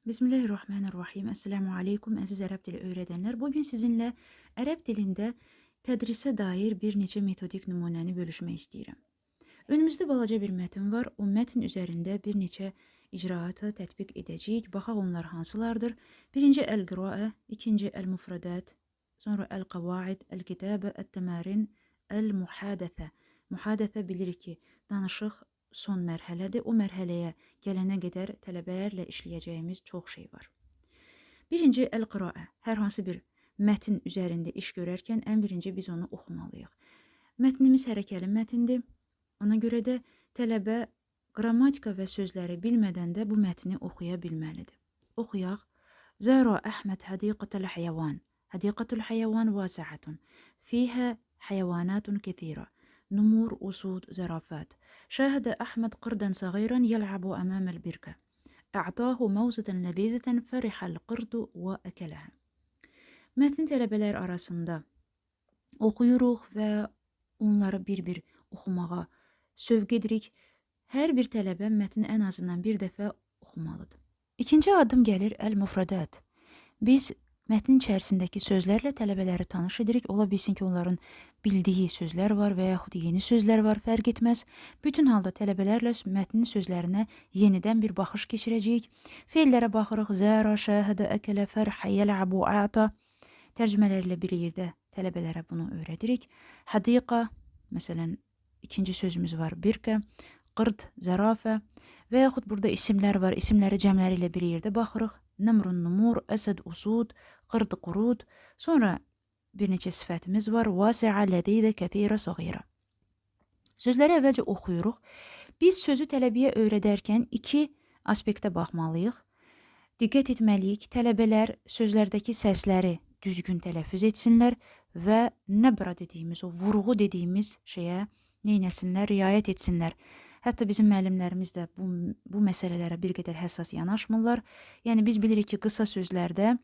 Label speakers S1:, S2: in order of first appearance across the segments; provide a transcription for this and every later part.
S1: Bismillahirrahmanirrahim. Esselamu aleykum əziz ərəb dili öyrədənlər. Bugün sizinlə ərəb dilində tədrisə dair bir neçə metodik nümunəni bölüşmək istəyirəm. Önümüzdə balaca bir mətn var. O mətn üzərində bir neçə icraatı tətbiq edəcəyik. Baxaq onlar hansılardır? Birinci əl-qiraə, ikinci əl-mufradat, sonra əl-qavaid, əl-kitabə, ət-təmarin, əl-muhadəthə. Muhadəthə bilirik ki, danışıq son mərhələdir. O mərhələyə gələnə qədər tələbələrlə işləyəcəyimiz çox şey var. Birinci əl-qiraə. Hər hansı bir mətn üzərində iş görərkən ən birinci biz onu oxumalıyıq. Mətnimiz hərəkəli mətindir. Ona görə də tələbə qrammatika və sözləri bilmədən də bu mətni oxuya bilməlidir. Oxuyaq. Zara Əhməd hədiqətəl həyəvan. Hədiqətəl həyəvan vəsiətun. Fiyhə həyəvanatun kəthirə. نمور أسود زرافات شاهد أحمد قردا صغيرا يلعب أمام البركة أعطاه موزة لذيذة فرح القرد وأكلها. Mətn tələbələr arasında oxuyuruq və onları bir-bir oxumağa sövq edirik. Hər bir tələbə mətni ən azından bir dəfə oxumalıdır. İkinci adım gəlir əl-mufradat. Biz mətnin içərisindəki sözlərlə tələbələri tanış edirik. Ola bilsin ki, onların bildiyi sözlər var və yaxud yeni sözlər var, fərq etməz. Bütün halda tələbələrlə mətnin sözlərinə yenidən bir baxış keçirəcəyik. Feillərə baxırıq. Zəra, şəhədə, əkələ, fərhə, yəl'abu, a'ta. Tərcümələrlə bir yerdə tələbələrə bunu öyrədirik. Hadiqa, məsələn, ikinci sözümüz var. Birkə, qırd, zərafə və yaxud burada isimlər var. İsimləri cəmləri ilə bir yerdə baxırıq. Nəmrun, numur, əsəd, usud, qırd, qurud. Sonra bir neçə sifətimiz var. Vasi'a, ləzidə, kəthirə, səğirə. Sözləri əvvəlcə oxuyuruq. Biz sözü tələbəyə öyrədərkən iki aspektə baxmalıyıq. Diqqət etməliyik. Tələbələr sözlərdəki səsləri düzgün tələffüz etsinlər və nəbra dediyimiz, o vurğu dediyimiz şeyə neynəsinlər, riayət etsinlər. Hətta bizim müəllimlərimiz də bu məsələlərə bir qədər həssas yanaşmırlar. Yəni biz bilirik ki, qısa sözlərdə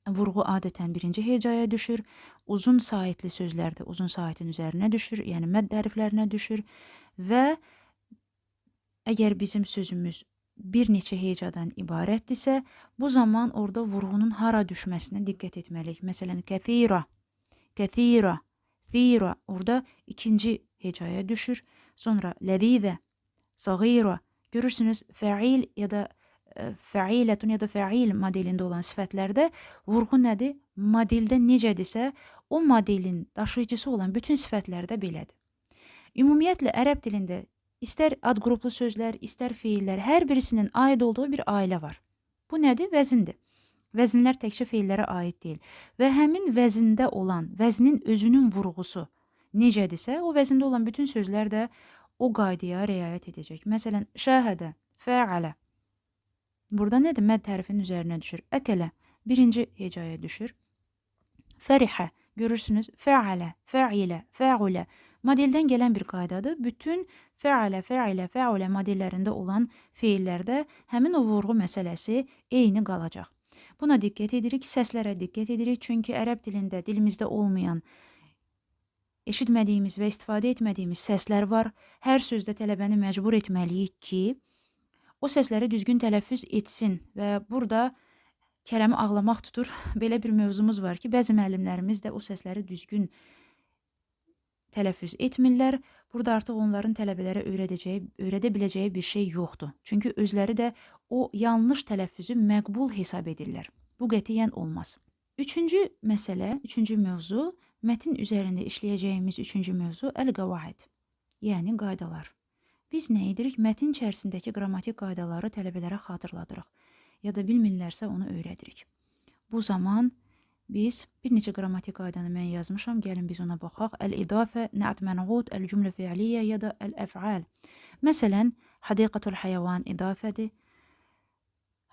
S1: vurğu adətən birinci hecaya düşür. Uzun saitli sözlərdə uzun saitin üzərinə düşür, yəni mədd hərflərinə düşür və əgər bizim sözümüz bir neçə hecadan ibarətdirsə, bu zaman orada vurğunun hara düşməsinə diqqət etməliyik. Məsələn, kəthira, kəthira, thira orada ikinci hecaya düşür. Sonra ləzidə, səğira. Görürsünüz, fəil ya da fəilətun ya da fəil modelində olan sifətlərdə vurğu nədir? Modeldə necədirsə, o modelin daşıyıcısı olan bütün sifətlərdə belədir. Ümumiyyətlə, ərəb dilində istər ad qruplu sözlər, istər feillər, hər birisinin aid olduğu bir ailə var. Bu nədir? Vəzindir. Vəzinlər təkcə feillərə aid deyil. Və həmin vəzində olan, vəznin özünün vurğusu necədirsə, o vəzində olan bütün sözlər də o qaydaya riayət edəcək. Məsələn, şəhədə, fəalə. Burada nədir? Mədd hərfinin üzərinə düşür. Əkələ birinci hecaya düşür. Fərihə, görürsünüz, fəalə, fəilə, fəulə. Modeldən gələn bir qaydadır. Bütün fəalə, fəilə, fəulə modellərində olan feillərdə həmin o vurğu məsələsi eyni qalacaq. Buna diqqət edirik, səslərə diqqət edirik. Çünki ərəb dilində, dilimizdə olmayan eşitmədiyimiz və istifadə etmədiyimiz səslər var. Hər sözdə tələbəni məcbur etməliyik ki, o səsləri düzgün tələffüz etsin və burada Kərəmi ağlamaq tutur. Belə bir mövzumuz var ki, bəzi müəllimlərimiz də o səsləri düzgün tələffüz etmirlər. Burada artıq onların tələbələrə öyrədə biləcəyi bir şey yoxdur. Çünki özləri də o yanlış tələffüzü məqbul hesab edirlər. Bu qətiyyən olmaz. Üçüncü məsələ, üçüncü mövzu, mətn üzərində işləyəcəyimiz üçüncü mövzu əl-qavaid, yəni qaydalar. Biz nə edirik? Mətn içərisindəki qrammatik qaydaları tələbələrə xatırladırıq. Ya da bilmirlərsə onu öyrədirik. Bu zaman biz bir neçə qrammatik qaydanı mən yazmışam. Gəlin biz ona baxaq. Əl-idafə, nəət mənğud, əl-cümlə fi'liyə ya da əl-əf'al. Məsələn, hadiqatul həyəvan idafədir.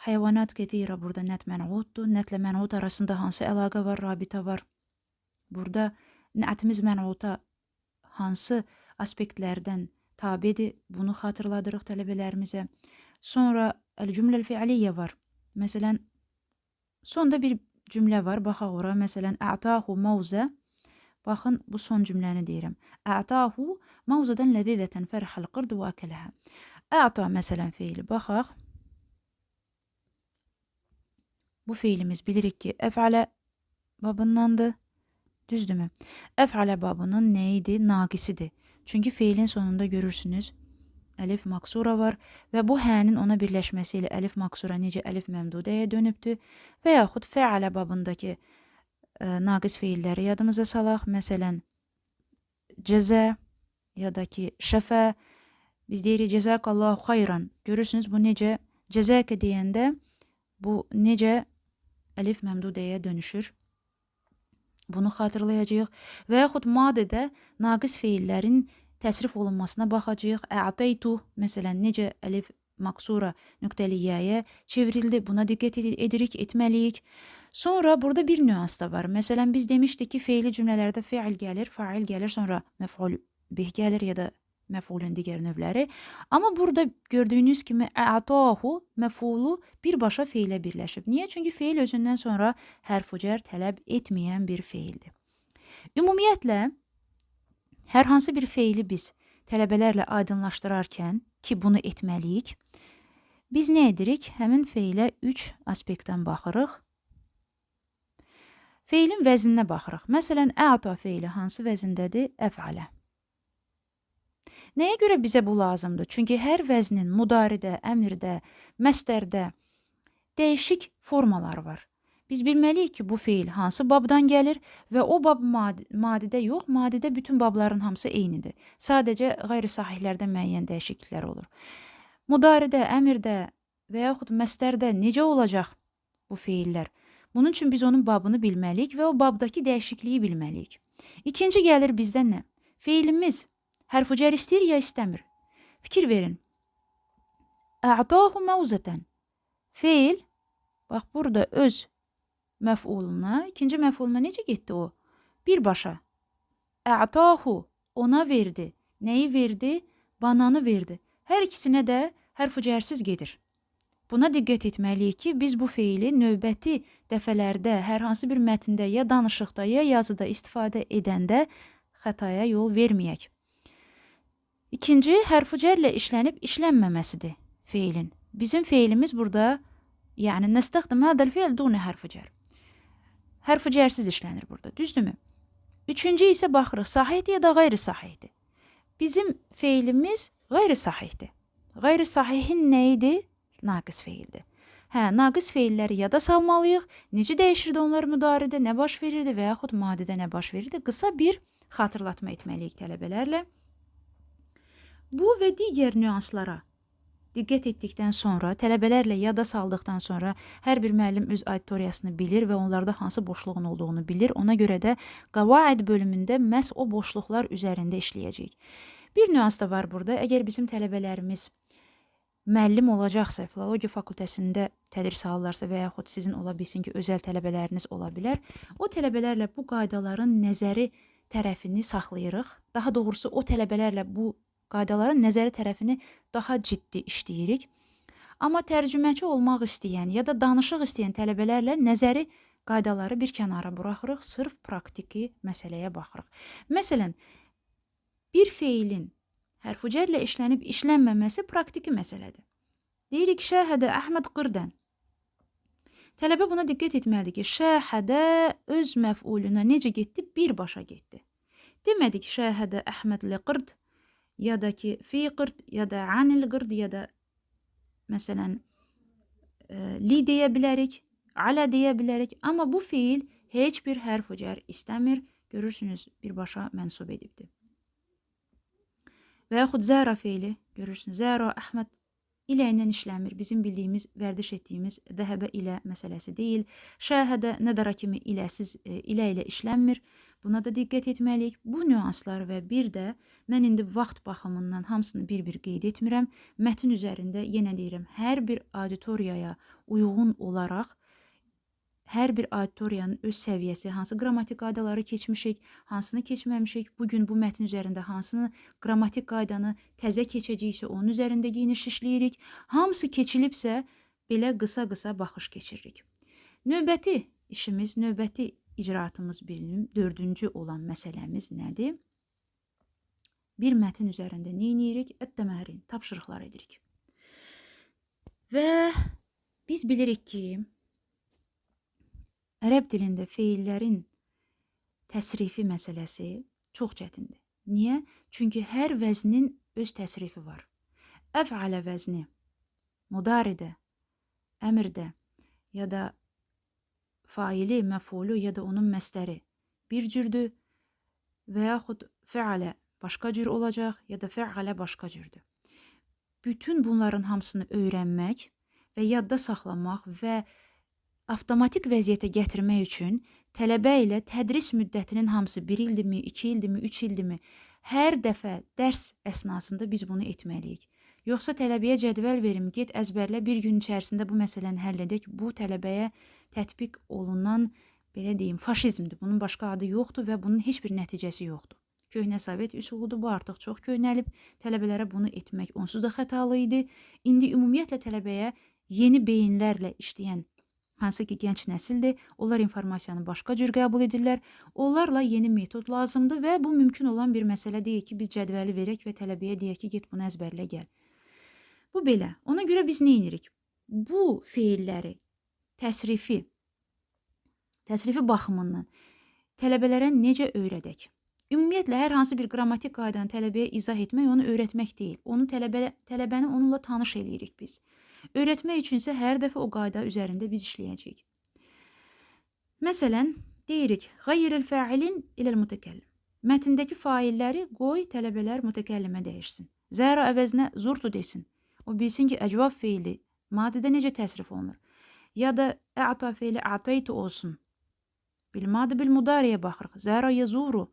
S1: Həyəvanat kəthirə burada nət mənğuddur. Nətlə mənğud arasında hansı əlaqə var, rabitə var? Burada nəətimiz mənğuta hansı aspektlərdən tabidir? Bunu xatırladırıq tələbələrimizə. Sonra əl-cümlə fi'liyə var. Məsələn, sonda bir cümlə var. Baxaq ora. Məsələn, ə'tahu mavzə. Baxın, bu son cümləni deyirəm. Ə'tahu mavzədən ləzizətən fərhəl qırd və əkələhə. Ə'ta məsələn feili. Baxaq. Bu feilimiz bilirik ki əf'alə babındandır. Düzdürmü? Əf'alə babının nə idi? Naqisidir. Çünki feilin sonunda görürsünüz əlif maksura var və bu hənin ona birləşməsi ilə əlif maksura necə əlif məmdudəyə dönübdür və yaxud fəalə babındakı naqis feilləri yadımıza salaq. Məsələn, cəzə ya da ki şəfə, biz deyirik cəzəkallahu xayran. Görürsünüz bu necə cəzəkə deyəndə bu necə əlif məmdudəyə dönüşür. Bunu xatırlayacağıq. Və yaxud madədə naqis feillərin təsrif olunmasına baxacağıq. Ətəytu, məsələn, necə əlif maksura nöqtəliyyəyə çevrildi. Buna diqqət edirik, etməliyik. Sonra burada bir nüans da var. Məsələn, biz demişdik ki, feili cümlələrdə feil gəlir, fail gəlir, sonra məf'ul bih gəlir ya da məf'ulun digər növləri. Amma burada gördüyünüz kimi ə'tahu məf'ulu birbaşa feilə birləşib. Niyə? Çünki feil özündən sonra hərf-u cər tələb etməyən bir feildir. Ümumiyyətlə, hər hansı bir feili biz tələbələrlə aydınlaşdırarkən ki, bunu etməliyik, biz nə edirik? Həmin feilə 3 aspektdən baxırıq. Feilin vəzninə baxırıq. Məsələn, ə'ta feili hansı vəzindədir? Əf'alə. Nəyə görə bizə bu lazımdır? Çünki hər vəznin mudaridə, əmrdə, məstərdə dəyişik formaları var. Biz bilməliyik ki, bu feil hansı babdan gəlir və o bab madidə yox, madidə bütün babların hamısı eynidir. Sadəcə qeyri-sahihlərdə müəyyən dəyişikliklər olur. Mudaridə, əmrdə və yaxud məstərdə necə olacaq bu feillər? Bunun üçün biz onun babını bilməliyik və o babdakı dəyişikliyi bilməliyik. İkinci gəlir bizdən nə? Feilimiz hərf-u cər istəyir ya istəmir? Fikir verin. Ə'tahu məvzətən. Feil, bax burada öz məf'uluna, ikinci məf'uluna necə getdi o? Birbaşa. Ə'tahu, ona verdi. Nəyi verdi? Bananı verdi. Hər ikisinə də hərf-u cərsiz gedir. Buna diqqət etməliyik ki, biz bu feili növbəti dəfələrdə, hər hansı bir mətndə, ya danışıqda, ya yazıda istifadə edəndə xətaya yol verməyək. İkinci, hərf-u cərlə işlənib işlənməməsidir feilin. Bizim feilimiz burada, yəni nəstəxdim hədəl feil duna hərf-u cər. Hərf-u cərsiz işlənir burada, düzdürmü? Üçüncü isə baxırıq, sahihdir ya da qeyri-sahihdir. Bizim feilimiz qeyri-sahihdir. Qeyri-sahihin nə idi? Naqis feildir. Naqis feilləri yada salmalıyıq. Necə dəyişirdi onlar müdaridə, nə baş verirdi və yaxud madidə nə baş verirdi? Qısa bir xatırlatma etməliyik tələbələrlə. Bu və digər nüanslara diqqət etdikdən sonra, tələbələrlə yada saldıqdan sonra hər bir müəllim öz auditoriyasını bilir və onlarda hansı boşluğun olduğunu bilir. Ona görə də qavaid bölümündə məhz o boşluqlar üzərində işləyəcəyik. Bir nüans da var burada. Əgər bizim tələbələrimiz müəllim olacaqsa, filologiya fakültəsində tədris alırlarsa və yaxud sizin ola bilsin ki, özəl tələbələriniz ola bilər, o tələbələrlə bu qaydaların nəzəri tərəfini saxlayırıq. Daha doğrusu, o tələbələrlə bu qaydaların nəzəri tərəfini daha ciddi işləyirik. Amma tərcüməçi olmaq istəyən ya da danışıq istəyən tələbələrlə nəzəri qaydaları bir kənara buraxırıq, sırf praktiki məsələyə baxırıq. Məsələn, bir feilin hərf-u cərlə işlənib işlənməməsi praktiki məsələdir. Deyirik, şəhədə Əhməd qırdən. Tələbə buna diqqət etməlidir ki, şəhədə öz məf'uluna necə getdi? Birbaşa getdi. Demədik, şəhədə Əhmədlə qırd, ya da ki, fi qırd, ya da anil qırd, ya da məsələn, li deyə bilərik, alə deyə bilərik. Amma bu feil heç bir hərf-u cər istəmir. Görürsünüz, birbaşa mənsub edibdir. Və yaxud zəra feili, görürsünüz, zəra Əhməd ilə ilə işləmir. Bizim bildiyimiz, vərdiş etdiyimiz dəhəbə ilə məsələsi deyil. Şəhədə nədara kimi ilə işlənmir. Buna da diqqət etməliyik. Bu nüanslar və bir də mən indi vaxt baxımından hamısını bir-bir qeyd etmirəm. Mətin üzərində yenə deyirəm, hər bir auditoriyaya uyğun olaraq hər bir auditoriyanın öz səviyyəsi, hansı qrammatik qaydaları keçmişik, hansını keçməmişik, bugün bu mətin üzərində hansını qrammatik qaydanı təzə keçəcəksə, onun üzərində geniş işləyirik. Hamısı keçilibsə, belə qısa-qısa baxış keçiririk. Növbəti işimiz, növbəti icraatımız bizim 4-cü olan məsələmiz nədir? Bir mətin üzərində nə edirik? Ət-təmərin, tapşırıqlar edirik. Və biz bilirik ki, ərəb dilində feillərin təsrifi məsələsi çox çətindir. Niyə? Çünki hər vəznin öz təsrifi var. Əf'alə vəzni, mudaridə, əmirdə ya da faili, məfulu ya da onun məsdəri bir cürdür və yaxud fəalə başqa cür olacaq ya da fəalə başqa cürdür. Bütün bunların hamısını öyrənmək və yadda saxlamaq və avtomatik vəziyyətə gətirmək üçün tələbə ilə tədris müddətinin hamısı 1 ildirmi, 2 ildirmi, 3 ildirmi, hər dəfə dərs əsnasında biz bunu etməliyik. Yoxsa tələbəyə cədvəl verim, get əzbərlə bir gün içərisində bu məsələni həll edək. Bu tələbəyə tətbiq olunan, belə deyim, faşizmdir. Bunun başqa adı yoxdur və bunun heç bir nəticəsi yoxdur. Köhnə Sovet üsuludur, bu artıq çox köhnəlib. Tələbələrə bunu etmək onsuz da xətalı idi. İndi ümumiyyətlə tələbəyə yeni beyinlərlə işləyən hansı ki gənc nəsildir, onlar informasiyanı başqa cür qəbul edirlər. Onlarla yeni metod lazımdır və bu mümkün olan bir məsələ deyil ki, biz cədvəli verək və tələbəyə deyək ki, get bunu əzbərlə gəl. Bu belə. Ona görə biz nə edirik? Bu feilləri, təsrifi baxımından tələbələrə necə öyrədək? Ümumiyyətlə, hər hansı bir qrammatik qaydanı tələbəyə izah etmək, onu öyrətmək deyil. Onu tələbəni onunla tanış eləyirik biz. Öyrətmək üçünsə hər dəfə o qayda üzərində biz işləyəcəyik. Məsələn, deyirik, qayril fa'ilin iləl mütəkəllim. Mətndəki failləri qoy tələbələr mütəkəllimə dəyişsin. Zəra əvəzinə zurtu desin. O bilsin ki, əcvab feili madidə necə təsrif olunur. Ya da ə'ta feili a'taytu olsun. Bilmadi bil mudariyə baxırıq. Zəra yazuru.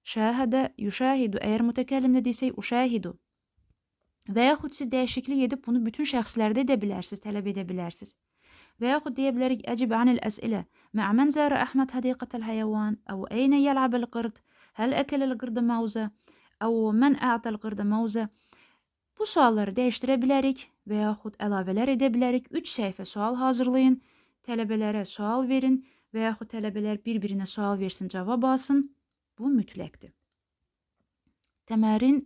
S1: Şəhədə yüşəhidu. Əgər mütəkəllimdə desək, uşəhidu. Və yaxud siz dəyişiklik edib bunu bütün şəxslərdə edə bilərsiniz, tələb edə bilərsiniz. Və yaxud deyə bilərik, əcib anil əs'ilə. Mə'mən zərə Əhməd hadiqətəl həyəvan, əv əynə yəl'abəl qırd, həl əkələl qırdı məuzə, əv mən ə'təl qırdı məuzə. Bu sualları dəyişdirə bilərik və yaxud əlavələr edə bilərik. 3 səhifə sual hazırlayın, tələbələrə sual verin və yaxud tələbələr bir-birinə sual versin, cavab alsın. Bu mütləqdir. Təmərin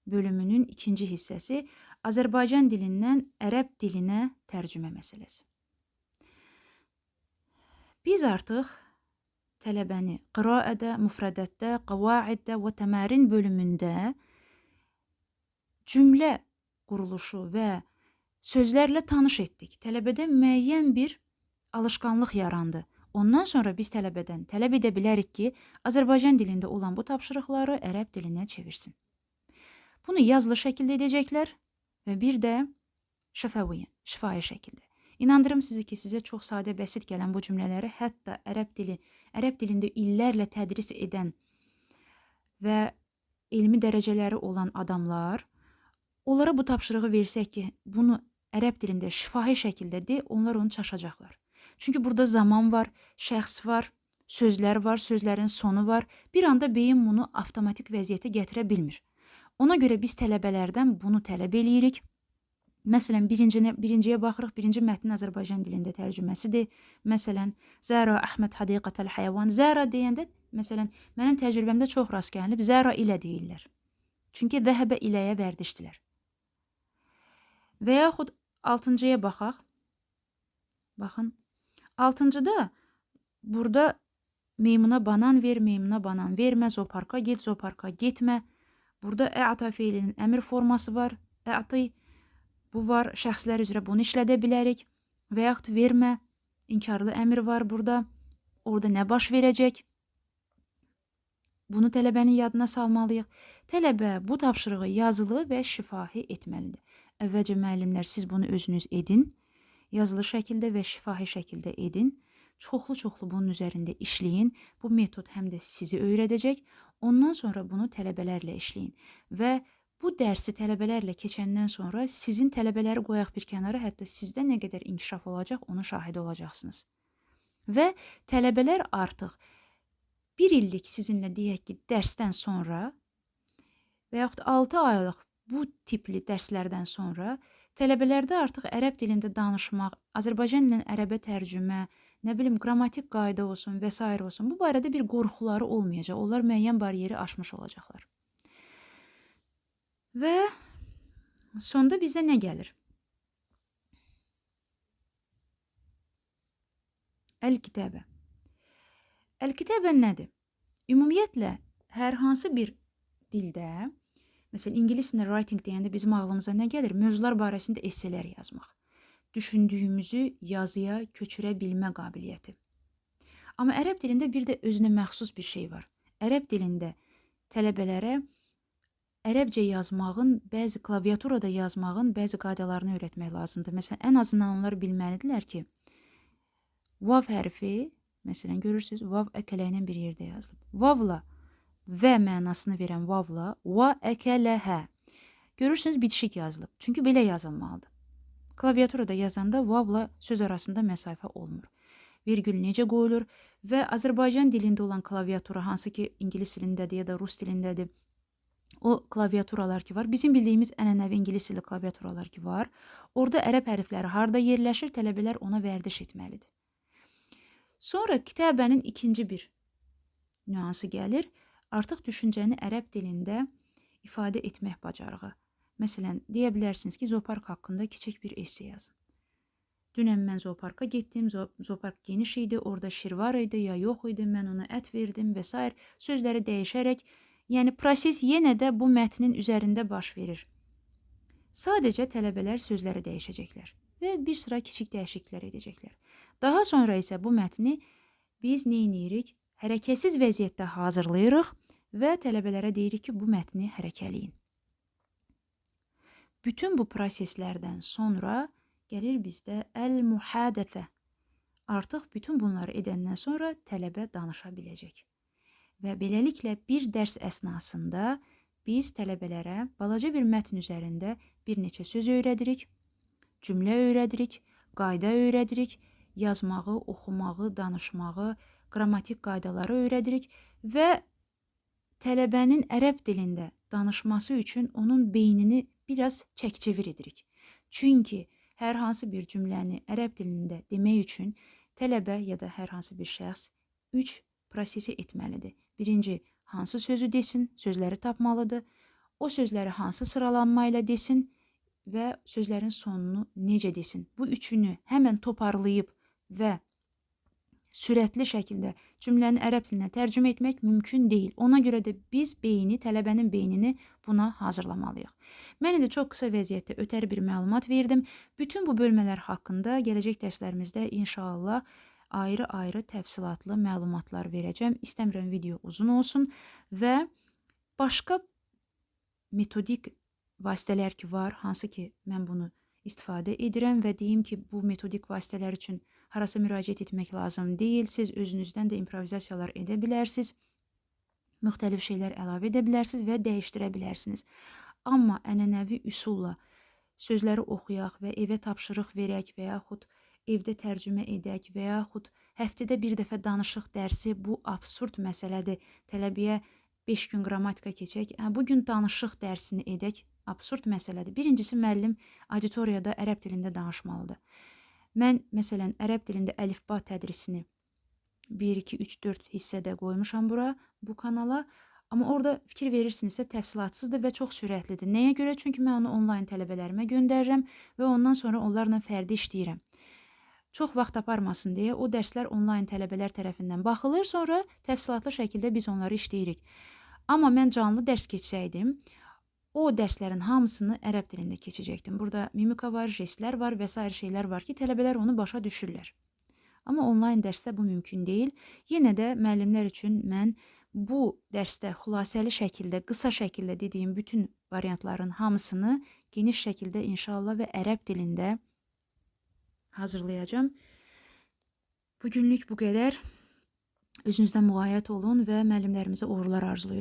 S1: bölümünün 2-ci hissəsi Azərbaycan dilindən ərəb dilinə tərcümə məsələsi. Biz artıq tələbəni qiraədə, müfrədətdə, qavaiddə və təmərin bölümündə cümlə quruluşu və sözlərlə tanış etdik. Tələbədə müəyyən bir alışqanlıq yarandı. Ondan sonra biz tələbədən tələb edə bilərik ki, Azərbaycan dilində olan bu tapşırıqları ərəb dilinə çevirsin. Bunu yazılı şəkildə edəcəklər və bir də şəfəviyyə, şifahi şəkildə. İnandırım sizi ki, sizə çox sadə, bəsit gələn bu cümlələri hətta ərəb dilində illərlə tədris edən və elmi dərəcələri olan adamlar, onlara bu tapşırığı versək ki, bunu ərəb dilində şifahi şəkildə de, onlar onu çaşacaqlar. Çünki burada zaman var, şəxs var, sözlər var, sözlərin sonu var. Bir anda beyin bunu avtomatik vəziyyətə gətirə bilmir. Ona görə biz tələbələrdən bunu tələb eləyirik. Məsələn, birinciyə baxırıq, birinci mətnin Azərbaycan dilində tərcüməsidir. Məsələn, Zəra Əhməd hadiqətəl həyəvan. Zəra deyəndə, məsələn, mənim təcrübəmdə çox rast gəlinib, zəra ilə deyirlər. Çünki zəhəbə iləyə vərdişdilər. Və yaxud 6-cıya baxaq. Baxın, 6-cıda burada meymuna banan ver, meymuna banan vermə, zoparka get, zoparka getmə. Burada ə'ta feilinin əmr forması var, ə'ti, bu var, şəxslər üzrə bunu işlədə bilərik və yaxud vermə, inkarlı əmr var burada, orada nə baş verəcək? Bunu tələbənin yadına salmalıyıq. Tələbə bu tapşırığı yazılı və şifahi etməlidir. Əvvəlcə müəllimlər, siz bunu özünüz edin, yazılı şəkildə və şifahi şəkildə edin. Çoxlu bunun üzərində işləyin. Bu metod həm də sizi öyrədəcək. Ondan sonra bunu tələbələrlə işləyin. Və bu dərsi tələbələrlə keçəndən sonra sizin tələbələri qoyaq bir kənara, hətta sizdə nə qədər inkişaf olacaq, onun şahidi olacaqsınız. Və tələbələr artıq 1 illik sizinlə deyək ki, dərsdən sonra və yaxud 6 aylıq bu tipli dərslərdən sonra tələbələrdə artıq ərəb dilində danışmaq, Azərbaycan dilindən ərəbə tərcümə, nə bilim, qrammatik qayda olsun və s. olsun. Bu barədə bir qorxuları olmayacaq. Onlar müəyyən bariyeri aşmış olacaqlar. Və sonda bizə nə gəlir? Əl-Kitəbə. Əl-Kitəbə nədir? Ümumiyyətlə, hər hansı bir dildə, məsələn, ingilis dilində writing deyəndə bizim ağlımıza nə gəlir? Mövzular barəsində esselər yazmaq. Düşündüyümüzü yazıya köçürə bilmə qabiliyyəti. Amma ərəb dilində bir də özünə məxsus bir şey var. Ərəb dilində tələbələrə ərəbcə yazmağın, bəzi klaviaturada yazmağın bəzi qaydalarını öyrətmək lazımdır. Məsələn, ən azından onlar bilməlidirlər ki, vav hərfi, məsələn, görürsünüz, vav əkələylə bir yerdə yazılıb. Vavla və mənasını verən vavla, va əkələhə. Görürsünüz, bitişik yazılıb. Çünki belə yazılmalıdır. Klaviaturada yazanda vavla söz arasında məsafə olmur. Virgül necə qoyulur və Azərbaycan dilində olan klaviatura, hansı ki, ingilis dilindədir ya da rus dilindədir, o klaviaturalar ki var, bizim bildiyimiz ənənəvi ingilis dili klaviaturalar ki var, orada ərəb hərfləri harda yerləşir, tələbələr ona vərdiş etməlidir. Sonra kitabənin ikinci bir nüansı gəlir, artıq düşüncəni ərəb dilində ifadə etmək bacarığı. Məsələn, deyə bilərsiniz ki, zoopark haqqında kiçik bir esse yazın. Dünən mən zooparka getdim, zoopark geniş idi, orada şir var idi, ya yox idi, mən ona ət verdim və s. Sözləri dəyişərək, yəni proses yenə də bu mətnin üzərində baş verir. Sadəcə tələbələr sözləri dəyişəcəklər və bir sıra kiçik dəyişikliklər edəcəklər. Daha sonra isə bu mətni biz nə edirik? Hərəkətsiz vəziyyətdə hazırlayırıq və tələbələrə deyirik ki, bu mətni hərəkələyin. Bütün bu proseslərdən sonra gəlir bizdə əl-muhadəfə. Artıq bütün bunları edəndən sonra tələbə danışa biləcək. Və beləliklə bir dərs əsnasında biz tələbələrə balaca bir mətn üzərində bir neçə söz öyrədirik, cümlə öyrədirik, qayda öyrədirik, yazmağı, oxumağı, danışmağı, qrammatik qaydaları öyrədirik və tələbənin ərəb dilində danışması üçün onun beynini biraz çək-çevir edirik. Çünki hər hansı bir cümləni ərəb dilində demək üçün tələbə ya da hər hansı bir şəxs 3 prosesi etməlidir. Birinci, hansı sözü desin, sözləri tapmalıdır. O sözləri hansı sıralanma ilə desin və sözlərin sonunu necə desin. Bu üçünü həmən toparlayıb və sürətli şəkildə cümləni ərəb dilinə tərcümə etmək mümkün deyil. Ona görə də biz tələbənin beynini buna hazırlamalıyıq. Mən indi çox qısa vəziyyətdə ötəri bir məlumat verdim. Bütün bu bölmələr haqqında gələcək dərslərimizdə inşallah ayrı-ayrı təfsilatlı məlumatlar verəcəm. İstəmirəm video uzun olsun və başqa metodik vasitələr ki var, hansı ki mən bunu istifadə edirəm və deyim ki, bu metodik vasitələr üçün harasa müraciət etmək lazım deyil. Siz özünüzdən də improvizasiyalar edə bilərsiniz, müxtəlif şeylər əlavə edə bilərsiniz və dəyişdirə bilərsiniz. Amma ənənəvi üsulla sözləri oxuyaq və evə tapşırıq verək və yaxud evdə tərcümə edək və yaxud həftədə bir dəfə danışıq dərsi, bu absurd məsələdir. Tələbəyə 5 gün qrammatika keçək, bugün danışıq dərsini edək, absurd məsələdir. Birincisi, müəllim auditoriyada ərəb dilində danışmalıdır. Mən, məsələn, ərəb dilində əlifba tədrisini 1, 2, 3, 4 hissədə qoymuşam bura, bu kanala. Amma orada fikir verirsinizsə təfsilatsızdır və çox sürətlidir. Nəyə görə? Çünki mən onu onlayn tələbələrimə göndərirəm və ondan sonra onlarla fərdi işləyirəm. Çox vaxt aparmasın deyə o dərslər onlayn tələbələr tərəfindən baxılır, sonra təfsilatlı şəkildə biz onları işləyirik. Amma mən canlı dərs keçsəydim, o dərslərin hamısını ərəb dilində keçəcəkdim. Burada mimika var, jestlər var və s. şeylər var ki, tələbələr onu başa düşürlər. Amma onlayn dərsdə bu mümkün deyil. Yenə də müəllimlər üçün mən bu dərsdə xülasəli şəkildə, qısa şəkildə dediyim bütün variantların hamısını geniş şəkildə inşallah və ərəb dilində hazırlayacağım. Bugünlük bu qədər. Özünüzdən müğayət olun və müəllimlərimizə uğurlar arzulayıram.